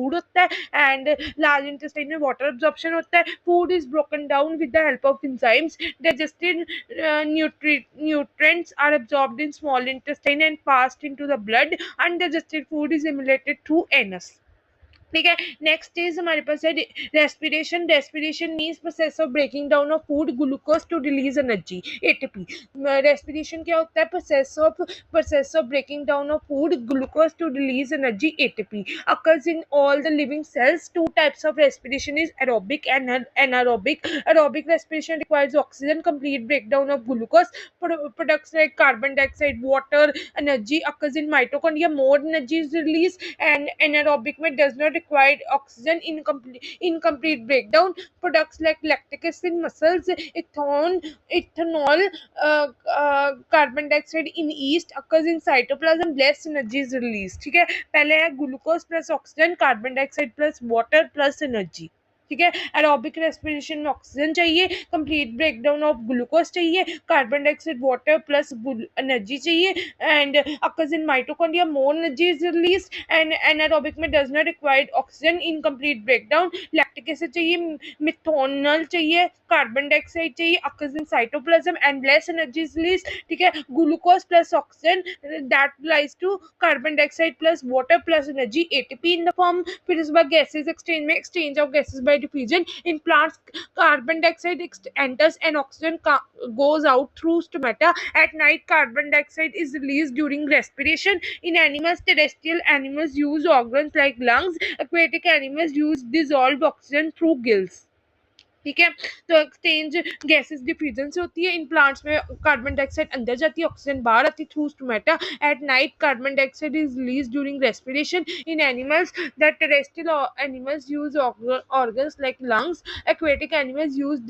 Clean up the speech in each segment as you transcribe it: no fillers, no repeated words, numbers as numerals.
Food होता है, and large intestine में वाटर एब्जॉर्प्शन होता है. Food is broken down with the help of enzymes. Digested nutrients are absorbed in small intestine and passed into the blood. Undigested food is assimilated through anus. ठीक है. Next is हमारे पास है respiration. Respiration means process of breaking down of food glucose to release energy, ATP. Respiration क्या होता है? Process of breaking down of food glucose to release energy, ATP. occurs in all the living cells. Two types of respiration is aerobic and anaerobic. Aerobic respiration requires oxygen, complete breakdown of glucose. Products like carbon dioxide, water, energy occurs in mitochondria. More energy is released. And anaerobic में does not require oxygen, incomplete breakdown. Products like lactic acid, muscles, ethanol, carbon dioxide in yeast occurs in cytoplasm. Less energy is released. ठीक है. पहले है glucose plus oxygen, carbon dioxide plus water plus energy. ठीक है. Aerobic respiration में oxygen चाहिए, complete breakdown of glucose चाहिए, carbon dioxide water plus energy चाहिए. And occurs in mitochondria, more energy is release. एंड एनारोबिक में does not required oxygen, incomplete breakdown. Lactic acid चाहिए, methanol चाहिए, कार्बन डाइऑक्साइड चाहिए, occurs in cytoplasm and less energy is release. ठीक है. Glucose plus oxygen that lies to carbon dioxide plus water plus energy, ATP in the form. फिर इसके बाद gases exchange में exchange of gases by diffusion. In plants, carbon dioxide enters and oxygen goes out through stomata. At night, carbon dioxide is released during respiration. In animals, terrestrial animals use organs like lungs. Aquatic animals use dissolved oxygen through gills. ठीक है. तो exchange gases diffusion से होती है. In plants में carbon dioxide अंदर जाती है, ऑक्सीजन बाहर आती है through stomata. At night carbon dioxide is release during respiration. In animals, the terrestrial animals use organs like lungs. Aquatic animals use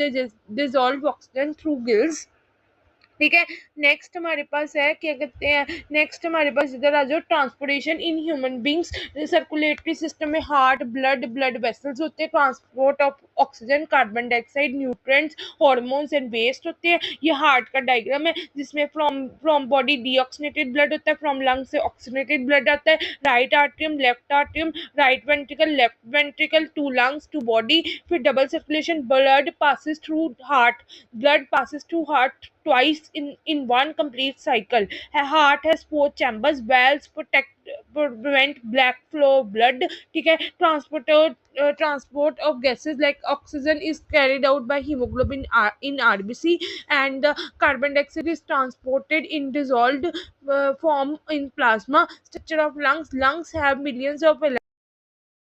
dissolve oxygen through gills. ठीक है. Next हमारे पास है क्या कहते हैं, नेक्स्ट हमारे पास इधर आ जाओ, transportation in human beings. Circulatory system में हार्ट, ब्लड वेसल्स होते हैं. Transport of oxygen, carbon dioxide, nutrients, hormones and waste होते हैं. ये हार्ट का डायग्राम है जिसमें फ्रॉम बॉडी डीऑक्सीनेटेड ब्लड होता है, फ्रॉम लंग से ऑक्सीनेटेड ब्लड आता है. Right atrium, left atrium, right ventricle, left ventricle, to lungs, to body. फिर double circulation, blood passes through heart, blood passes through heart twice in one complete cycle. A heart has four chambers. Valves prevent black flow of blood. ठीक है. Transport of gases like oxygen is carried out by hemoglobin in RBC, and carbon dioxide is transported in dissolved form in plasma. Structure of lungs. Lungs have millions of